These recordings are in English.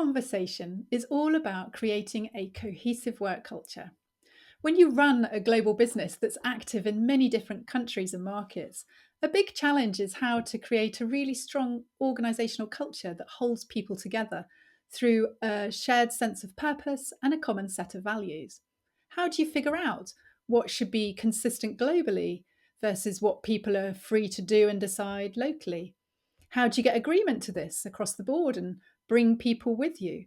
conversation is all about creating a cohesive work culture. When you run a global business that's active in many different countries and markets, a big challenge is how to create a really strong organizational culture that holds people together through a shared sense of purpose and a common set of values. How do you figure out what should be consistent globally versus what people are free to do and decide locally? How do you get agreement to this across the board and bring people with you?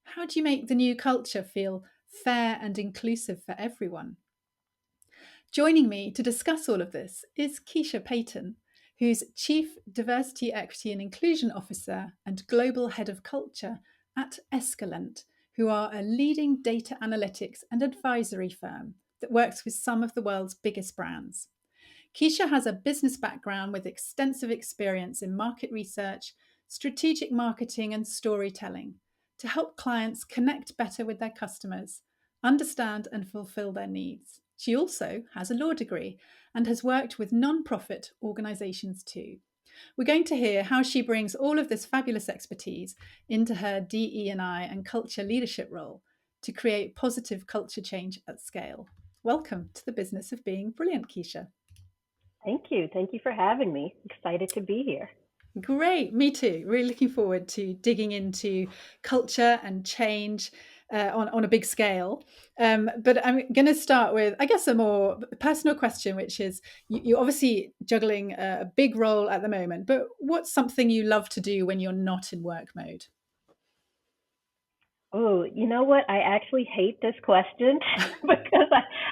How do you make the new culture feel fair and inclusive for everyone? Joining me to discuss all of this is Kisha Payton, who's Chief Diversity, Equity and Inclusion Officer and Global Head of Culture at Escalent, who are a leading data analytics and advisory firm that works with some of the world's biggest brands. Kisha has a business background with extensive experience in market research, strategic marketing, and storytelling to help clients connect better with their customers, understand and fulfill their needs. She also has a law degree and has worked with non-profit organisations too. We're going to hear how she brings all of this fabulous expertise into her DE&I and culture leadership role to create positive culture change at scale. Welcome to the business of being brilliant, Kisha. Thank you. Thank you for having me. Excited to be here. Great, me too. Really looking forward to digging into culture and change on a big scale. But I'm going to start with, I guess, a more personal question, which is you're obviously juggling a big role at the moment, but what's something you love to do when you're not in work mode? Oh, you know what? I actually hate this question because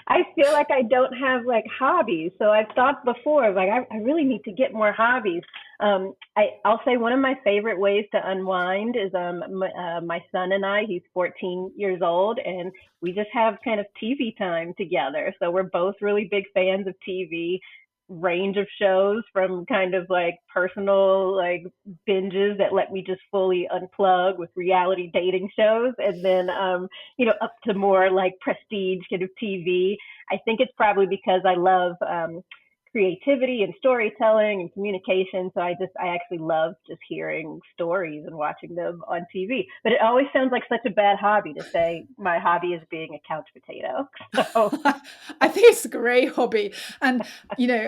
I feel like I don't have like hobbies. So I've thought before, like I really need to get more hobbies. I'll say one of my favorite ways to unwind is my son and I. He's 14 years old, and we just have kind of TV time together. So we're both really big fans of TV, range of shows from kind of like personal like binges that let me just fully unplug with reality dating shows, and then up to more like prestige kind of TV. I think it's probably because I love creativity and storytelling and communication. So I actually love just hearing stories and watching them on TV. But it always sounds like such a bad hobby to say my hobby is being a couch potato. So I think it's a great hobby. And,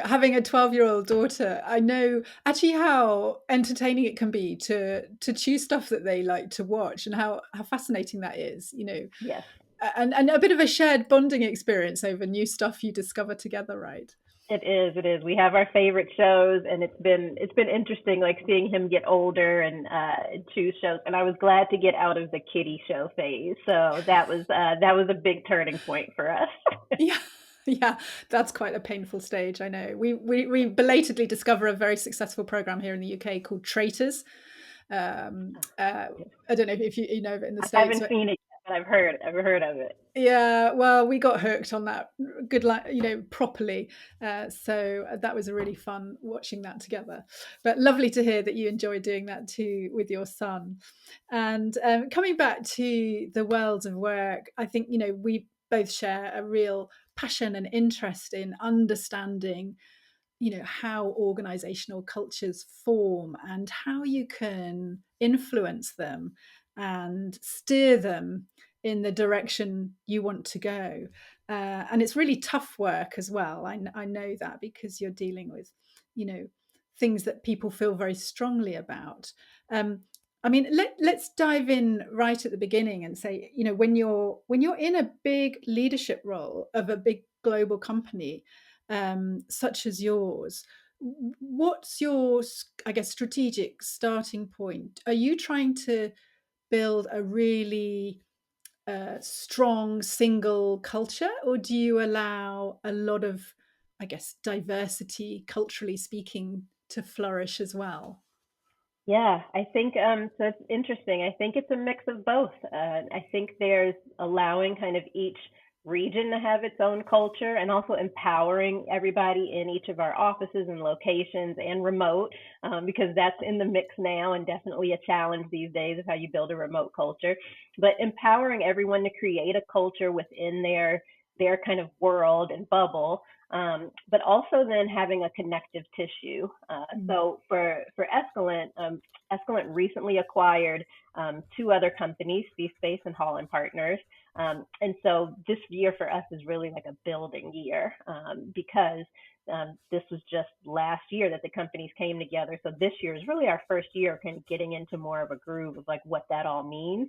having a 12-year-old daughter, I know actually how entertaining it can be to choose stuff that they like to watch and how fascinating that is, yes. and a bit of a shared bonding experience over new stuff you discover together, right? It is. It is. We have our favorite shows, and it's been interesting, like seeing him get older and choose shows. And I was glad to get out of the kiddie show phase. So that was a big turning point for us. Yeah. Yeah, that's quite a painful stage. I know. We belatedly discover a very successful program here in the UK called Traitors. I don't know if you know of it in the I States. haven't seen it yet, but I've heard of it. Yeah, well, we got hooked on that good, properly. So that was a really fun watching that together. But lovely to hear that you enjoy doing that too with your son. And coming back to the world of work, I think, we both share a real passion and interest in understanding, how organizational cultures form and how you can influence them and steer them in the direction you want to go. And it's really tough work as well. I know that because you're dealing with, things that people feel very strongly about. I mean, let's dive in right at the beginning and say, when you're in a big leadership role of a big global company, such as yours, what's your, I guess, strategic starting point? Are you trying to build a really strong single culture, or do you allow a lot of, I guess, diversity, culturally speaking, to flourish as well? Yeah, I think so. It's interesting. I think it's a mix of both. I think there's allowing kind of each region to have its own culture and also empowering everybody in each of our offices and locations and remote, because that's in the mix now and definitely a challenge these days of how you build a remote culture. But empowering everyone to create a culture within their kind of world and bubble, but also then having a connective tissue. Mm. So for Escalent, Escalent recently acquired two other companies, Space and Hall and Partners. And so this year for us is really like a building year because this was just last year that the companies came together. So this year is really our first year of kind of getting into more of a groove of like what that all means.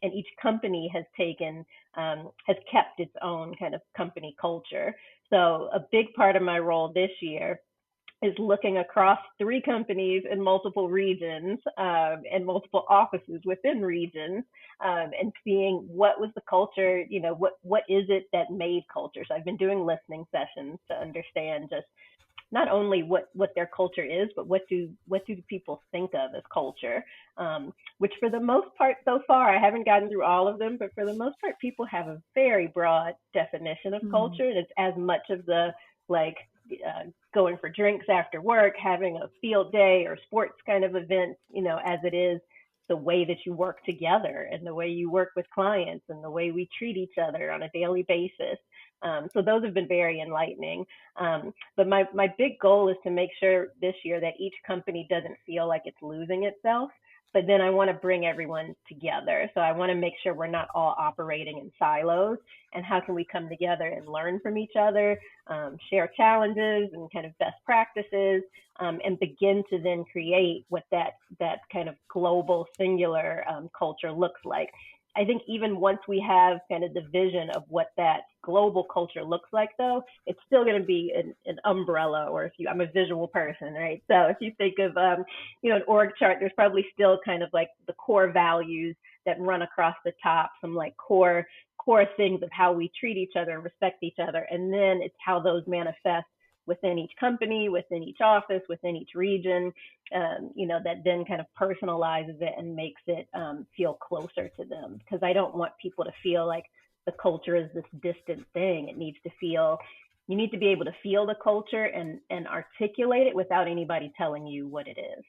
And each company has has kept its own kind of company culture. So a big part of my role this year is looking across three companies in multiple regions and multiple offices within regions and seeing what was the culture, what is it that made culture. So I've been doing listening sessions to understand just not only what their culture is, but what do people think of as culture? Which for the most part so far, I haven't gotten through all of them, but for the most part, people have a very broad definition of Mm. culture, and it's as much of the like going for drinks after work, having a field day or sports kind of event, as it is the way that you work together and the way you work with clients and the way we treat each other on a daily basis. So those have been very enlightening. But my big goal is to make sure this year that each company doesn't feel like it's losing itself. But then I want to bring everyone together. So I want to make sure we're not all operating in silos. And how can we come together and learn from each other, share challenges and kind of best practices, and begin to then create what that kind of global singular culture looks like. I think even once we have kind of the vision of what that global culture looks like, though, it's still going to be an umbrella. Or I'm a visual person, right? So if you think of, an org chart, there's probably still kind of like the core values that run across the top, some like core things of how we treat each other and respect each other, and then it's how those manifest within each company, within each office, within each region, that then kind of personalizes it and makes it feel closer to them. Because I don't want people to feel like the culture is this distant thing. You need to be able to feel the culture and articulate it without anybody telling you what it is.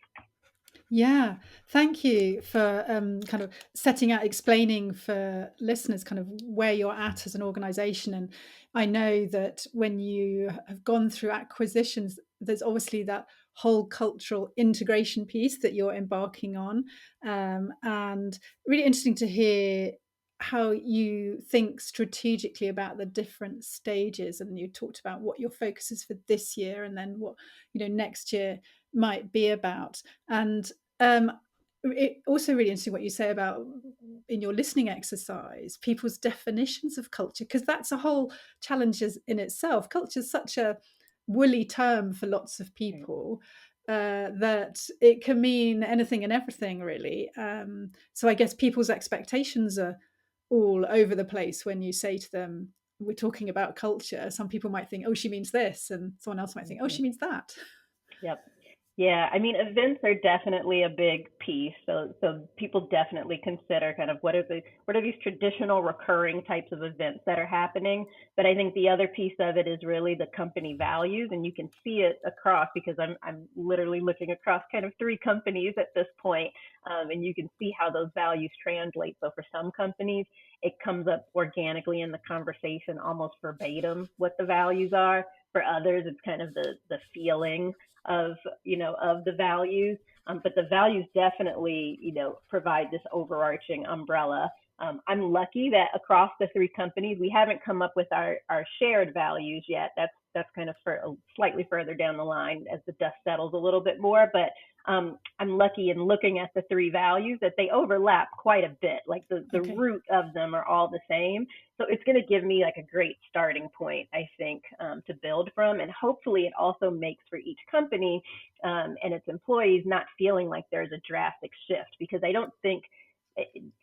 Yeah, thank you for kind of setting out, explaining for listeners kind of where you're at as an organization. And I know that when you have gone through acquisitions, there's obviously that whole cultural integration piece that you're embarking on. And really interesting to hear how you think strategically about the different stages. And you talked about what your focus is for this year and then what, next year might be about. And um, it also really interesting what you say about in your listening exercise, people's definitions of culture, because that's a whole challenge in itself. Culture is such a woolly term for lots of Right. people that it can mean anything and everything, really. So I guess people's expectations are all over the place when you say to them, we're talking about culture. Some people might think, oh, she means this, and someone else might think, oh, Mm-hmm. she means that. Yep. Yeah, I mean, events are definitely a big piece. So people definitely consider kind of what are these traditional recurring types of events that are happening. But I think the other piece of it is really the company values, and you can see it across because I'm literally looking across kind of three companies at this point, and you can see how those values translate. So for some companies, it comes up organically in the conversation, almost verbatim, what the values are. For others, it's kind of the feeling of of the values, but the values definitely provide this overarching umbrella. I'm lucky that across the three companies we haven't come up with our shared values yet. That's kind of slightly further down the line as the dust settles a little bit more, but I'm lucky in looking at the three values that they overlap quite a bit. Like the Okay. root of them are all the same. So it's going to give me like a great starting point, I think, to build from. And hopefully it also makes for each company and its employees not feeling like there's a drastic shift, because I don't think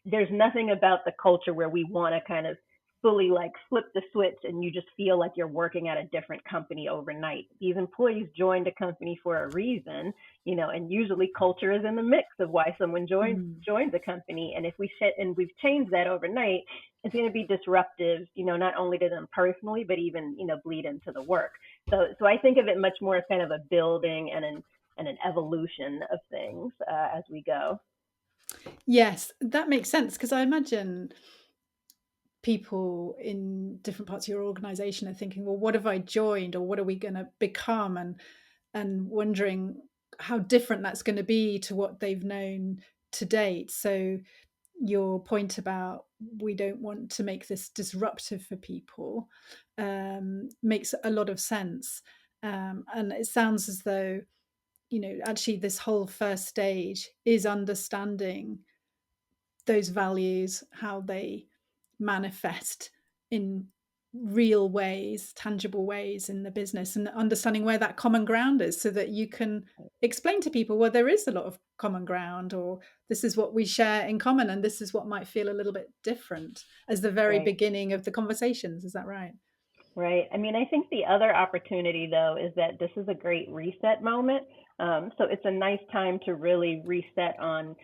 there's nothing about the culture where we want to kind of fully like flip the switch and you just feel like you're working at a different company overnight. These employees joined a company for a reason, and usually culture is in the mix of why someone Mm. joins a company. And if we've changed that overnight, it's going to be disruptive, not only to them personally, but even, bleed into the work. So I think of it much more as kind of a building and an evolution of things as we go. Yes, that makes sense because I imagine people in different parts of your organization are thinking, well, what have I joined, or what are we going to become, and wondering how different that's going to be to what they've known to date. So your point about we don't want to make this disruptive for people makes a lot of sense. And it sounds as though, actually this whole first stage is understanding those values, how they manifest in real ways, tangible ways in the business, and understanding where that common ground is so that you can explain to people, well, there is a lot of common ground, or this is what we share in common, and this is what might feel a little bit different as the very Right. beginning of the conversations. Is that right? Right. I mean, I think the other opportunity, though, is that this is a great reset moment. So it's a nice time to really reset on,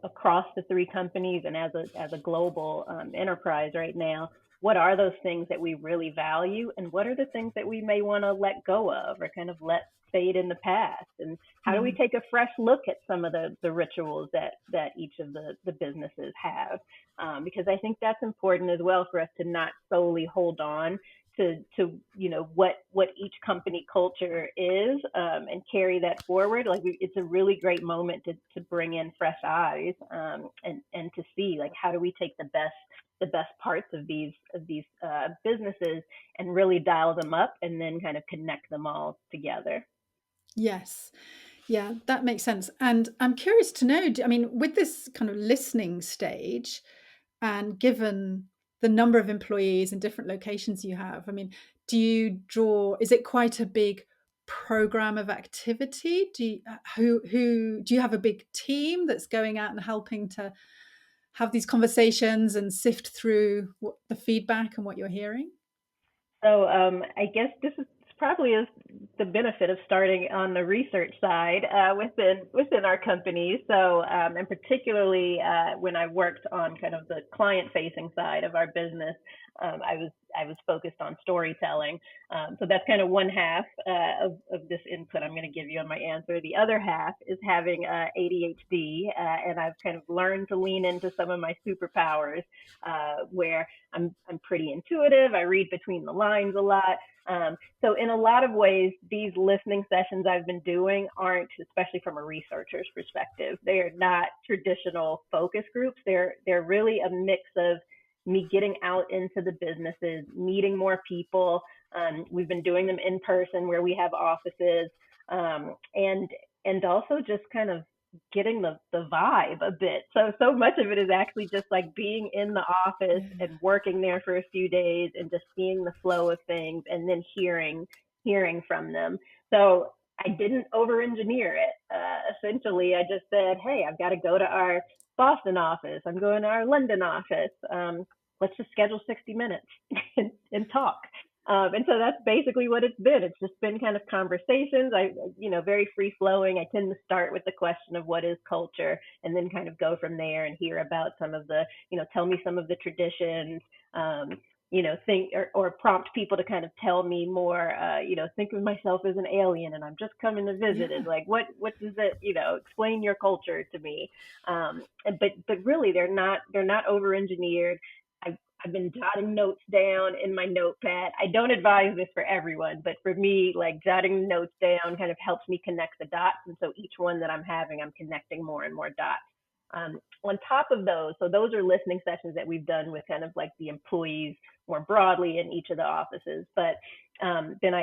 across the three companies and as a global enterprise right now. What are those things that we really value, and what are the things that we may want to let go of or kind of let fade in the past? And how do we Mm. take a fresh look at some of the rituals that each of the businesses have? Because I think that's important as well for us to not solely hold on to what each company culture is, and carry that forward. Like it's a really great moment to bring in fresh eyes, and to see like how do we take the best parts of these businesses and really dial them up and then kind of connect them all together. Yes. Yeah, that makes sense. And I'm curious to know, I mean, with this kind of listening stage, and given the number of employees in different locations you have, I mean, is it quite a big program of activity? Who do you have a big team that's going out and helping to have these conversations and sift through the feedback and what you're hearing? So I guess this is probably is the benefit of starting on the research side within our company. So and particularly when I worked on kind of the client facing side of our business, I was focused on storytelling. So that's kind of one half of this input I'm going to give you on my answer. The other half is having ADHD, and I've kind of learned to lean into some of my superpowers, where I'm pretty intuitive. I read between the lines a lot. So in a lot of ways, these listening sessions I've been doing aren't, especially from a researcher's perspective, they are not traditional focus groups. They're really a mix of me getting out into the businesses, meeting more people. We've been doing them in person where we have offices, and also just kind of getting the vibe a bit. So much of it is actually just like being in the office Yeah. and working there for a few days and just seeing the flow of things and then hearing from them. So I didn't over engineer it. Essentially, I just said, hey, I've got to go to our Boston office. I'm going to our London office. Let's just schedule 60 minutes and talk. And so that's basically what it's been. It's just been kind of conversations. Very free flowing. I tend to start with the question of what is culture, and then kind of go from there and hear about some of tell me some of the traditions, think or prompt people to kind of tell me more, think of myself as an alien and I'm just coming to visit. Yeah. Is like, what does it, explain your culture to me. But really they're not over engineered. I've been jotting notes down in my notepad. I don't advise this for everyone, but for me, like jotting notes down kind of helps me connect the dots. And so each one that I'm having, I'm connecting more and more dots. On top of those, so those are listening sessions that we've done with kind of like the employees more broadly in each of the offices. But then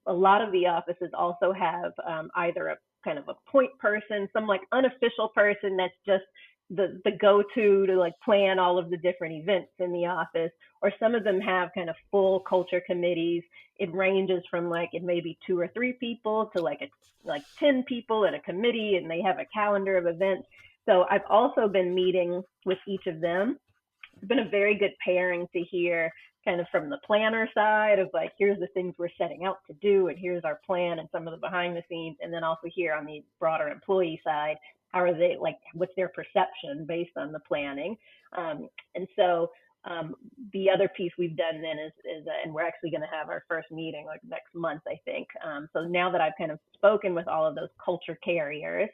a lot of the offices also have either a kind of a point person, some like unofficial person that's just the go-to to like plan all of the different events in the office, or some of them have kind of full culture committees. It ranges from like it may be 2 or 3 people to like 10 people in a committee, and they have a calendar of events. So I've also been meeting with each of them. It's been a very good pairing to hear kind of from the planner side of like, here's the things we're setting out to do, and here's our plan and some of the behind the scenes. And then also here on the broader employee side, how are they, like, what's their perception based on the planning? And so um, the other piece we've done then is and we're actually going to have our first meeting like next month, I think. So now that I've kind of spoken with all of those culture carriers,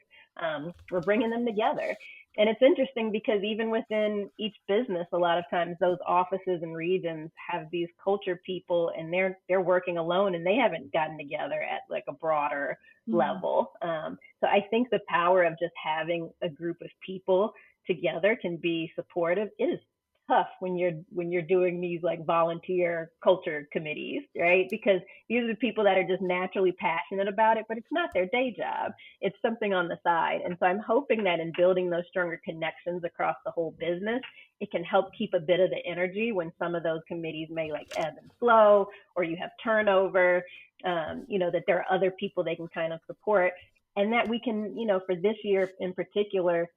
we're bringing them together. And it's interesting because even within each business, a lot of times those offices and regions have these culture people, and they're working alone, and they haven't gotten together at like a broader Mm. level. So I think the power of just having a group of people together can be supportive. It is tough when you're doing these like volunteer culture committees, right? Because these are the people that are just naturally passionate about it, but it's not their day job. It's something on the side. And so I'm hoping that in building those stronger connections across the whole business, it can help keep a bit of the energy when some of those committees may like ebb and flow, or you have turnover, that there are other people they can kind of support. And that we can, for this year in particular,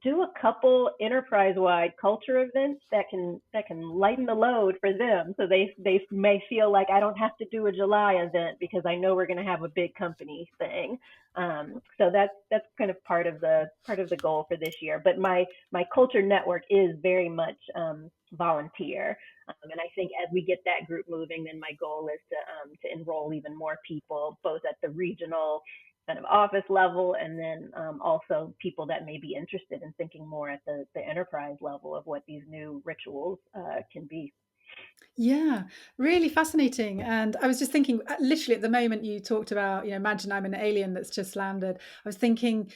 do a couple enterprise-wide culture events that can lighten the load for them, so they may feel like I don't have to do a July event because I know we're going to have a big company thing. So that's kind of part of the goal for this year. But my culture network is very much volunteer, and I think as we get that group moving, then my goal is to enroll even more people, both at the regional kind of office level, and then also people that may be interested in thinking more at the enterprise level of what these new rituals can be. Yeah, really fascinating. And I was just thinking, literally at the moment you talked about, imagine I'm an alien that's just landed. I was thinking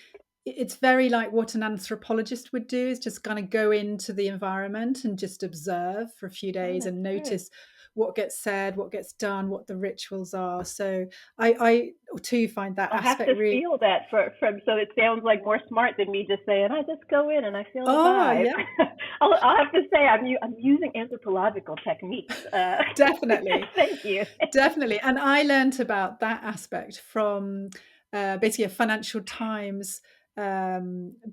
it's very like what an anthropologist would do is just kind of go into the environment and just observe for a few Oh, days that's and true. notice what gets said, what gets done, what the rituals are. So I too find that I'll have aspect to really. feel that from so it sounds like more smart than me just saying I just go in and I feel the Oh, vibe. yeah, I'll have to say I'm using anthropological techniques. definitely. Thank you. Definitely. And I learnt about that aspect from basically a Financial Times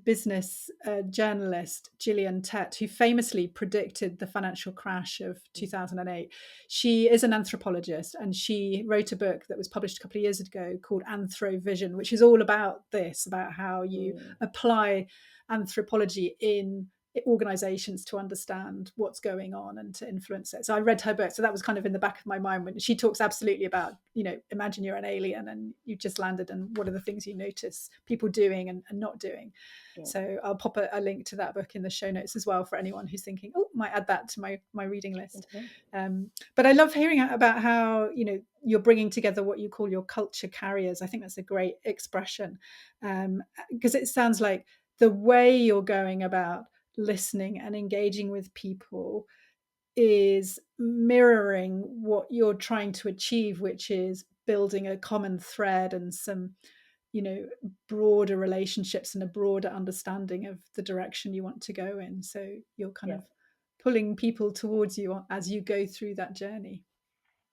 business journalist, Gillian Tett, who famously predicted the financial crash of 2008. She is an anthropologist, and she wrote a book that was published a couple of years ago called Anthrovision, which is all about this, about how you Mm, apply anthropology in organizations to understand what's going on and to influence it. So I read her book. So that was kind of in the back of my mind when she talks absolutely about, imagine you're an alien and you've just landed, and what are the things you notice people doing and not doing. yeah. So I'll pop a link to that book in the show notes as well for anyone who's thinking, oh, might add that to my reading list. Okay. But I love hearing about how, you're bringing together what you call your culture carriers. I think that's a great expression, because it sounds like the way you're going about listening and engaging with people is mirroring what you're trying to achieve, which is building a common thread and some, broader relationships and a broader understanding of the direction you want to go in. So you're kind Yeah. of pulling people towards you as you go through that journey.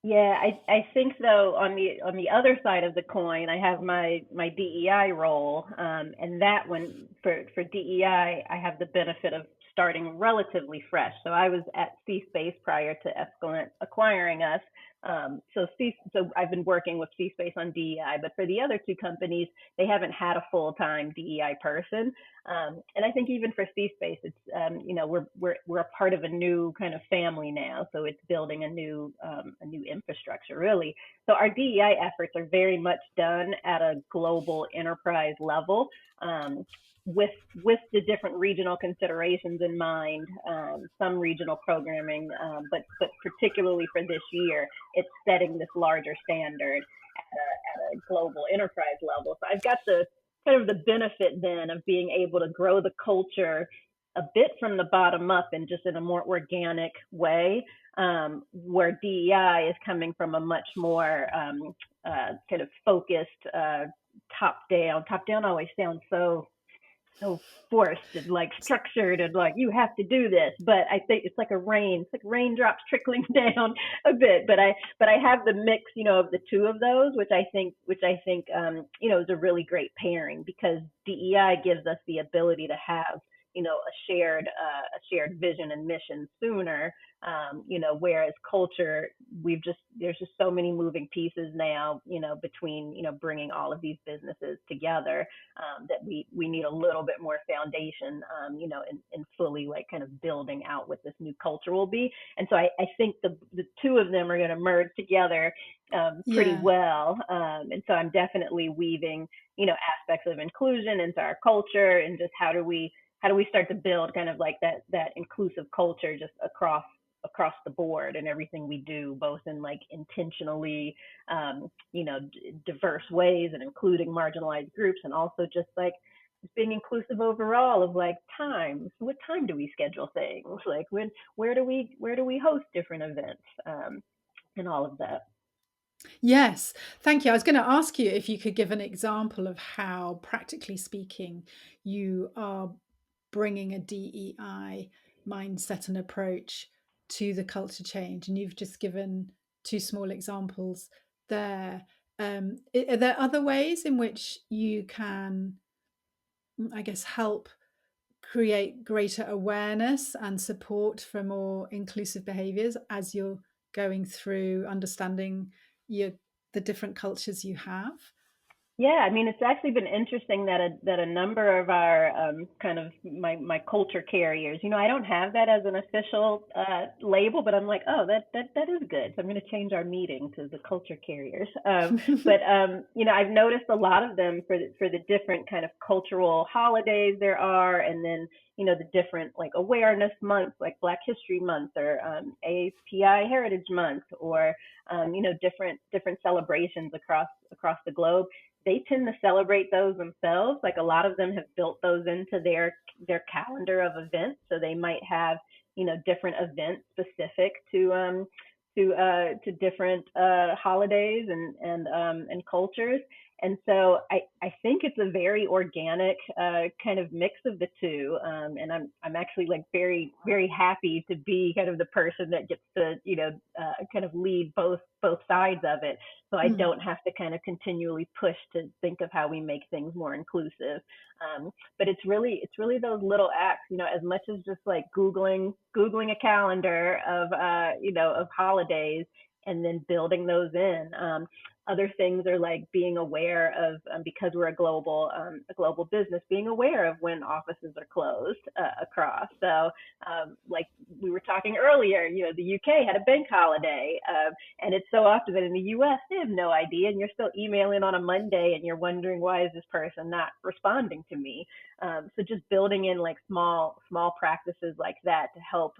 Yeah, I think though on the other side of the coin, I have my DEI role, and that one for DEI, I have the benefit of starting relatively fresh. So I was at C-Space prior to Escalent acquiring us. So I've been working with C-Space on DEI, but for the other two companies, they haven't had a full-time DEI person. And I think even for C-Space, it's we're a part of a new kind of family now, so it's building a new infrastructure really. So our DEI efforts are very much done at a global enterprise level, with the different regional considerations in mind. Some regional programming, but particularly for this year, it's setting this larger standard at a global enterprise level. So I've got the kind of the benefit then of being able to grow the culture a bit from the bottom up and just in a more organic way, where DEI is coming from a much more kind of focused top down. Top down always sounds so forced and like structured and like you have to do this, but I think it's like raindrops trickling down a bit. But I have the mix, of the two of those, which I think is a really great pairing, because DEI gives us the ability to have a shared vision and mission sooner. Whereas culture, there's just so many moving pieces now, between, bringing all of these businesses together, that we need a little bit more foundation, and fully like kind of building out what this new culture will be. And so I think the two of them are going to merge together, pretty Yeah. well. And so I'm definitely weaving, aspects of inclusion into our culture, and just how do we start to build kind of like that inclusive culture just across the board and everything we do, both in like intentionally, diverse ways and including marginalized groups, and also just like being inclusive overall of like time. What time do we schedule things? Like where do we host different events, and all of that. Yes, thank you. I was going to ask you if you could give an example of how, practically speaking, you are bringing a DEI mindset and approach to the culture change. And you've just given two small examples there. Are there other ways in which you can, I guess, help create greater awareness and support for more inclusive behaviors as you're going through understanding your the different cultures you have? Yeah, I mean, it's actually been interesting that a number of our, kind of my culture carriers, I don't have that as an official, label, but I'm like, oh, that is good. So I'm going to change our meeting to the culture carriers. But I've noticed a lot of them for the different kind of cultural holidays there are, and then the different like awareness months, like Black History Month, or API Heritage Month, or different celebrations across the globe. They tend to celebrate those themselves. Like a lot of them have built those into their calendar of events. So they might have, different events specific to different, holidays and cultures. And so I think it's a very organic, kind of mix of the two. And I'm actually like very, very happy to be kind of the person that gets to, kind of lead both sides of it. So I Mm. don't have to kind of continually push to think of how we make things more inclusive. But it's really those little acts, as much as just like Googling a calendar of holidays, and then building those in. Other things are like being aware of, because we're a global business, being aware of when offices are closed, across. So, like we were talking earlier, the UK had a bank holiday, and it's so often that in the US they have no idea, and you're still emailing on a Monday, and you're wondering, why is this person not responding to me? So just building in like small practices like that to help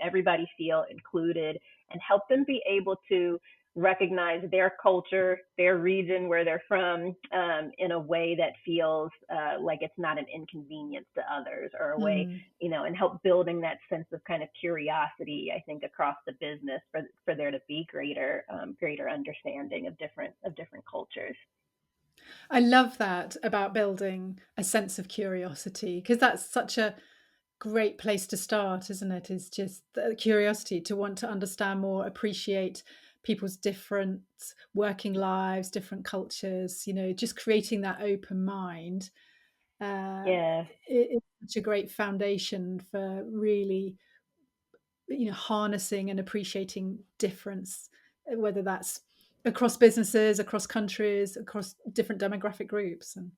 everybody feel included, and help them be able to recognize their culture, their region, where they're from, in a way that feels, like it's not an inconvenience to others, or a way, Mm. and help building that sense of kind of curiosity, I think, across the business, for there to be greater understanding of different cultures. I love that about building a sense of curiosity, because that's such a great place to start, isn't it? Is just the curiosity to want to understand more, appreciate people's different working lives, different cultures, just creating that open mind. Yeah. It's such a great foundation for really, harnessing and appreciating difference, whether that's across businesses, across countries, across different demographic groups. And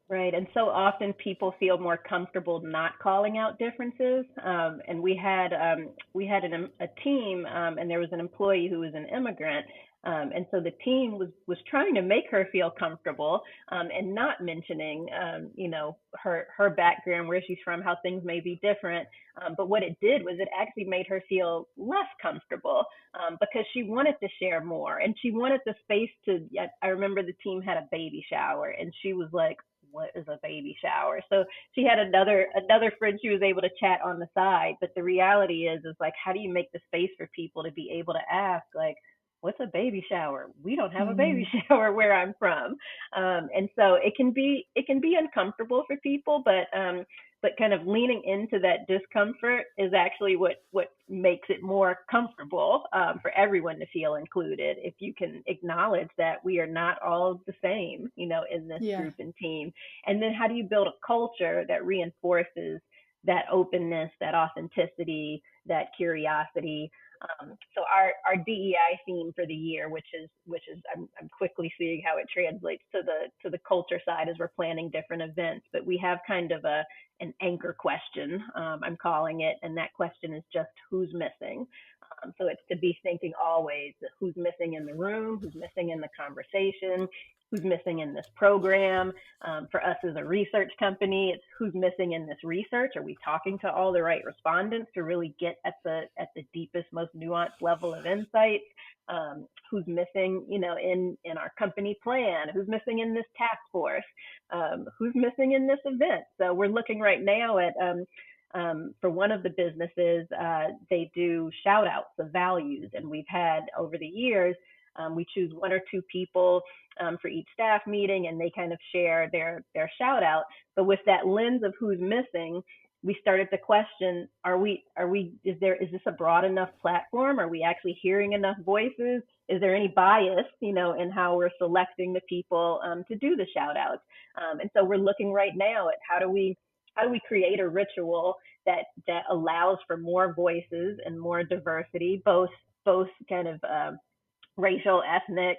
Right. And so often people feel more comfortable not calling out differences. And we had a team, and there was an employee who was an immigrant. And so the team was trying to make her feel comfortable, and not mentioning, her background, where she's from, how things may be different. But what it did was it actually made her feel less comfortable, because she wanted to share more, and she wanted the space to. I remember the team had a baby shower, and she was like, what is a baby shower? So she had another friend she was able to chat on the side. But the reality is like, how do you make the space for people to be able to ask, like, what's a baby shower? We don't have a baby mm, shower where I'm from. And so it can be uncomfortable for people, but kind of leaning into that discomfort is actually what makes it more comfortable, for everyone to feel included. If you can acknowledge that we are not all the same, in this yeah. group and team. And then how do you build a culture that reinforces, that openness, that authenticity, that curiosity. So our DEI theme for the year, which is I'm quickly seeing how it translates to the culture side as we're planning different events. But we have kind of an anchor question, I'm calling it, and that question is just who's missing. So it's to be thinking always who's missing in the room, who's missing in the conversation, who's missing in this program. For us as a research company, it's who's missing in this research. Are we talking to all the right respondents to really get at the deepest, most nuanced level of insight? Who's missing, in our company plan? Who's missing in this task force? Who's missing in this event? So we're looking right now at for one of the businesses, they do shout outs of values. And we've had over the years, we choose one or two people for each staff meeting, and they kind of share their shout out. But with that lens of who's missing, we started to question: is this a broad enough platform? Are we actually hearing enough voices? Is there any bias, in how we're selecting the people to do the shout outs? And so we're looking right now at how do we create a ritual that allows for more voices and more diversity, both kind of racial, ethnic,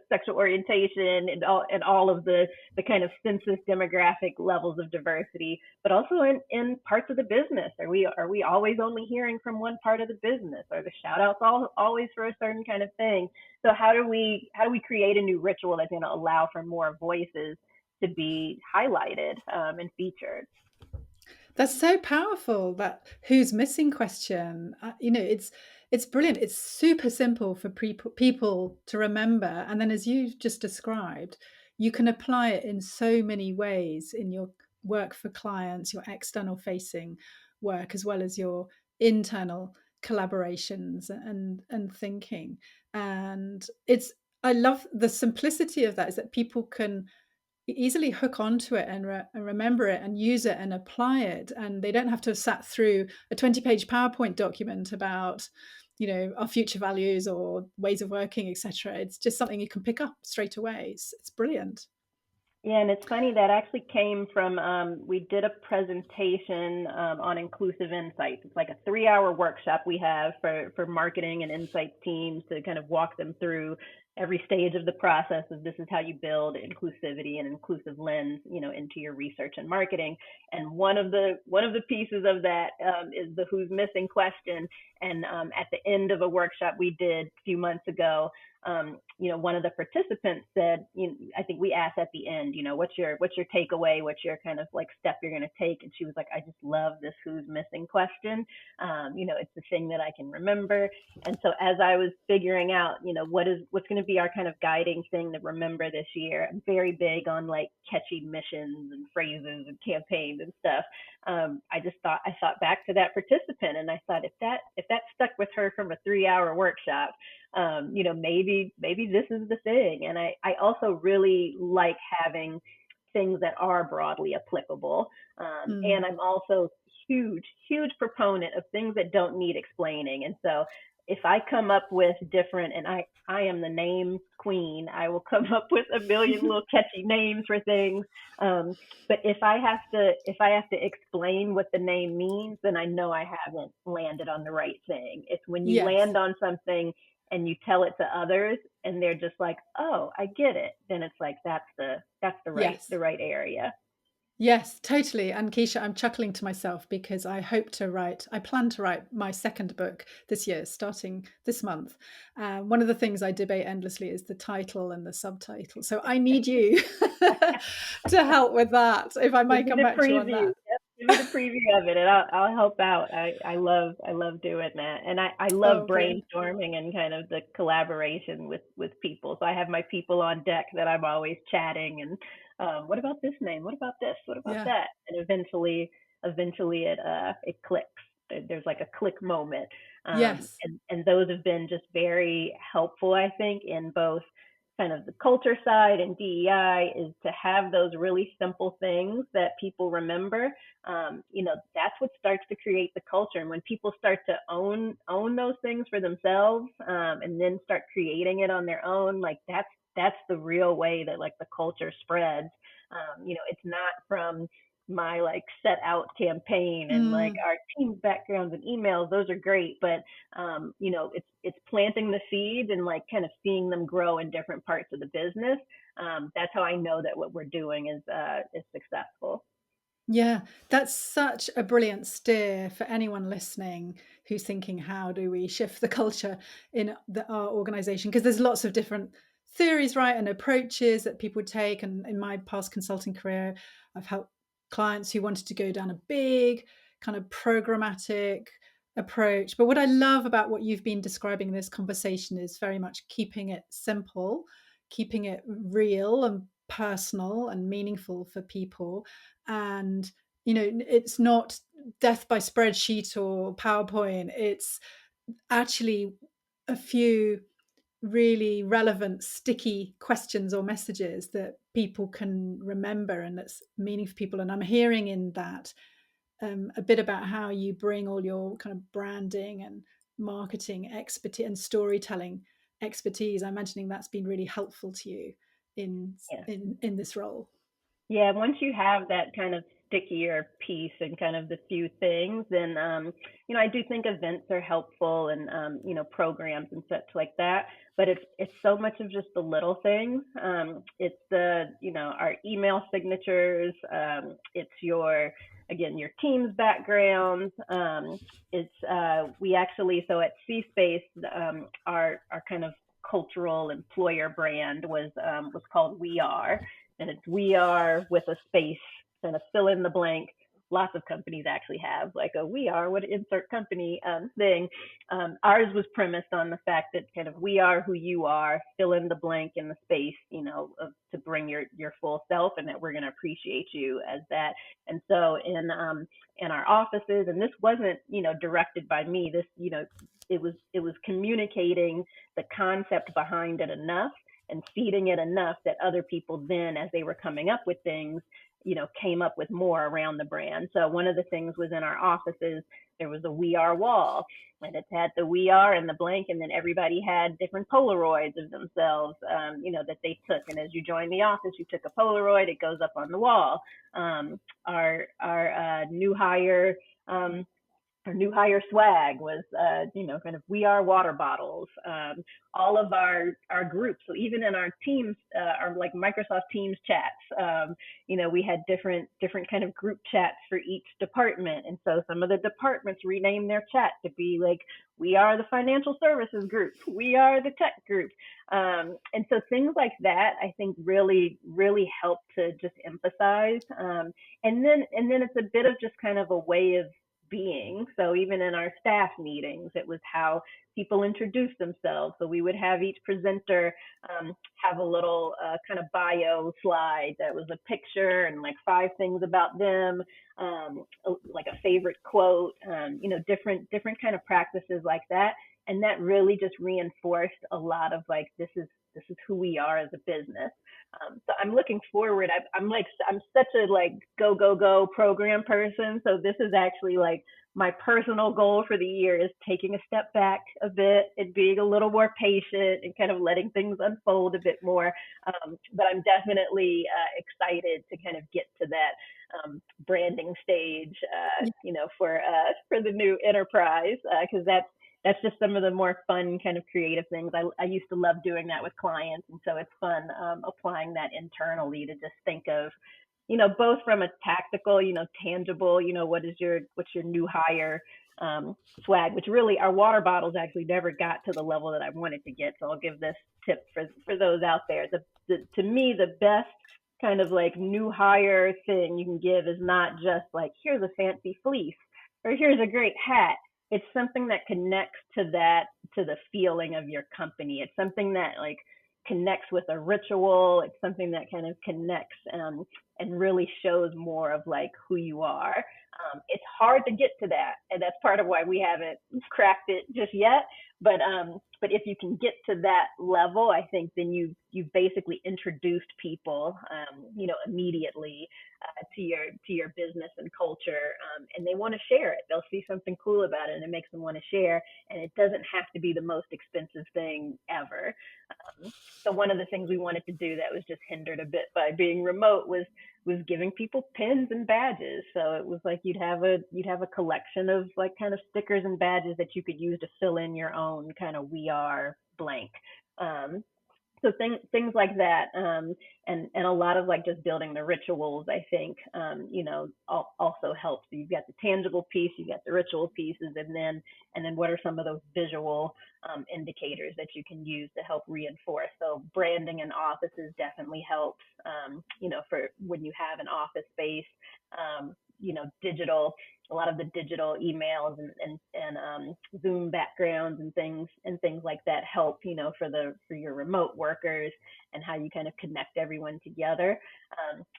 sexual orientation, and all of the kind of census demographic levels of diversity, but also in parts of the business. Are we always only hearing from one part of the business? Are the shout outs always for a certain kind of thing? So how do we create a new ritual that's going to allow for more voices to be highlighted and featured? That's so powerful, that who's missing question. It's brilliant. It's super simple for people to remember. And then, as you've just described, you can apply it in so many ways in your work for clients, your external facing work, as well as your internal collaborations and thinking. And I love the simplicity of that, is that people can easily hook onto it and remember it and use it and apply it, and they don't have to have sat through a 20-page PowerPoint document about our future values or ways of working, etc. It's just something you can pick up straight away. It's brilliant. Yeah, and it's funny that actually came from we did a presentation on inclusive insights. It's like a 3-hour workshop we have for marketing and insights teams to kind of walk them through every stage of the process of this is how you build inclusivity and inclusive lens, into your research and marketing. And one of the pieces of that is the who's missing question. And at the end of a workshop we did a few months ago, one of the participants said, I think we asked at the end, what's your takeaway? What's your kind of like step you're going to take? And she was like, I just love this who's missing question. It's the thing that I can remember. And so as I was figuring out, what's going to be our kind of guiding thing to remember this year, I'm very big on like catchy missions and phrases and campaigns and stuff. I thought back to that participant, and I thought if that stuck with her from a 3-hour workshop, maybe this is the thing. And I also really like having things that are broadly applicable. And I'm also huge proponent of things that don't need explaining. And so if I come up with different, and I am the name queen, I will come up with a million little catchy names for things. But if I have to explain what the name means, then I know I haven't landed on the right thing. It's when you land on something and you tell it to others and they're just like, oh, I get it. Then it's like, that's the right area. Yes, totally. And Kisha, I'm chuckling to myself because I plan to write my second book this year, starting this month. One of the things I debate endlessly is the title and the subtitle. So I need you to help with that, if I might come back to you on that. Yep, give me the preview of it, and I'll help out. I love doing that, and I love brainstorming and kind of the collaboration with people. So I have my people on deck that I'm always chatting and what about this name? What about this? What about that? And eventually it clicks. There's like a click moment. And those have been just very helpful, I think, in both kind of the culture side and DEI, is to have those really simple things that people remember. That's what starts to create the culture. And when people start to own those things for themselves, and then start creating it on their own, like that's the real way that like the culture spreads. It's not from my like set out campaign and like Mm. our team's backgrounds and emails. Those are great, but it's planting the seeds and like kind of seeing them grow in different parts of the business. That's how I know that what we're doing is successful. Yeah, that's such a brilliant steer for anyone listening who's thinking, how do we shift the culture in our organization? Because there's lots of different theories, right, and approaches that people take. And in my past consulting career, I've helped clients who wanted to go down a big kind of programmatic approach. But what I love about what you've been describing in this conversation is very much keeping it simple, keeping it real and personal and meaningful for people. And it's not death by spreadsheet or PowerPoint. It's actually a few really relevant sticky questions or messages that people can remember and that's meaning for people. And I'm hearing in that a bit about how you bring all your kind of branding and marketing expertise and storytelling expertise. I'm imagining that's been really helpful to you in Yeah. in this role. Yeah, once you have that kind of stickier piece and kind of the few things, then I do think events are helpful and programs and such like that. But it's so much of just the little things. It's our email signatures. It's your team's backgrounds. It's we actually so at C Space, our kind of cultural employer brand was called We Are, and it's we are with a space and a fill in the blank. Lots of companies actually have like a we are what insert company thing. Ours was premised on the fact that kind of we are who you are, fill in the blank in the space, to bring your full self, and that we're going to appreciate you as that. And so in our offices, and this wasn't directed by me. This it was communicating the concept behind it enough and feeding it enough that other people then, as they were coming up with things, came up with more around the brand. So one of the things was in our offices, there was a We Are wall, and it had the We Are and the blank, and then everybody had different Polaroids of themselves, that they took. And as you joined the office, you took a Polaroid, it goes up on the wall. Our new hire our new hire swag was, kind of we are water bottles. All of our groups, so even in our teams, our like Microsoft Teams chats, we had different kind of group chats for each department, and so some of the departments renamed their chat to be like we are the financial services group, we are the tech group, and so things like that I think really really help to just emphasize, and then it's a bit of just kind of a way of being. So even in our staff meetings, it was how people introduced themselves. So we would have each presenter have a little kind of bio slide that was a picture and like 5 things about them, like a favorite quote, different kind of practices like that. And that really just reinforced a lot of like this is who we are as a business. So I'm looking forward. I'm such a like go program person. So this is actually like my personal goal for the year is taking a step back a bit and being a little more patient and kind of letting things unfold a bit more. But I'm definitely excited to kind of get to that branding stage, for the new enterprise, because that's just some of the more fun kind of creative things. I used to love doing that with clients, and so it's fun applying that internally to just think of, both from a tactical, tangible, what's your new hire swag, which really our water bottles actually never got to the level that I wanted to get. So I'll give this tip for those out there. To me, the best kind of like new hire thing you can give is not just like here's a fancy fleece or here's a great hat. It's something that connects to the feeling of your company. It's something that like connects with a ritual. It's something that kind of connects and really shows more of like who you are. It's hard to get to that, and that's part of why we haven't cracked it just yet. But if you can get to that level, I think then you've basically introduced people, immediately to your business and culture, and they want to share it. They'll see something cool about it, and it makes them want to share. And it doesn't have to be the most expensive thing ever. So one of the things we wanted to do that was just hindered a bit by being remote was giving people pins and badges. So it was like you'd have a collection of like kind of stickers and badges that you could use to fill in your own kind of we are blank. Um, so things like that, and a lot of like just building the rituals, I think, also helps. So you've got the tangible piece, you got the ritual pieces, and then what are some of those visual indicators that you can use to help reinforce? So branding in offices definitely helps. For when you have an office space, digital, a lot of the digital emails and Zoom backgrounds and things like that help, for your remote workers and how you kind of connect everyone together.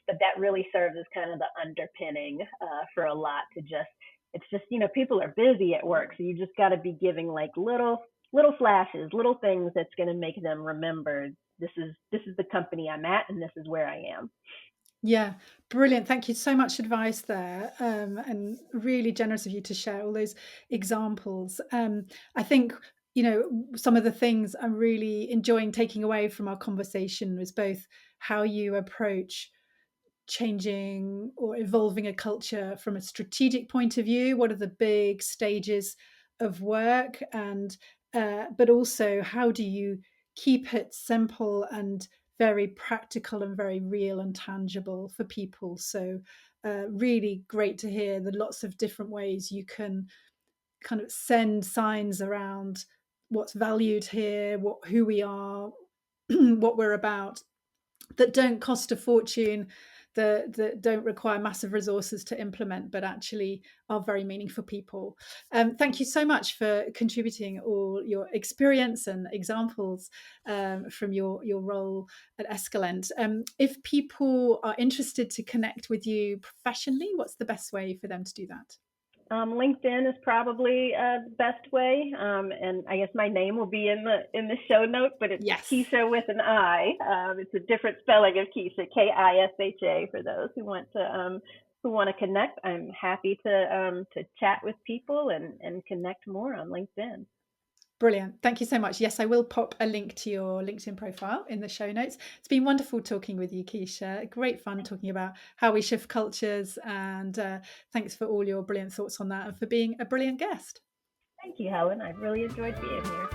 But that really serves as kind of the underpinning for a lot to just, it's just, people are busy at work, so you just got to be giving like little flashes, little things that's going to make them remember this is the company I'm at and this is where I am. Yeah, brilliant. Thank you so much advice there, and really generous of you to share all those examples. I think, some of the things I'm really enjoying taking away from our conversation was both how you approach changing or evolving a culture from a strategic point of view. What are the big stages of work, and but also how do you keep it simple and very practical and very real and tangible for people? So really great to hear the lots of different ways you can kind of send signs around what's valued here, who we are, what we're about, that don't cost a fortune, that don't require massive resources to implement, but actually are very meaningful for people. Thank you so much for contributing all your experience and examples from your role at Escalent. If people are interested to connect with you professionally, what's the best way for them to do that? LinkedIn is probably the best way, and I guess my name will be in the show note, but it's Yes. Kisha with an I. It's a different spelling of Kisha, Kisha, for those who want to connect. I'm happy to chat with people and connect more on LinkedIn. Brilliant. Thank you so much. Yes, I will pop a link to your LinkedIn profile in the show notes. It's been wonderful talking with you, Keisha. Great fun talking about how we shift cultures. And thanks for all your brilliant thoughts on that and for being a brilliant guest. Thank you, Helen. I've really enjoyed being here.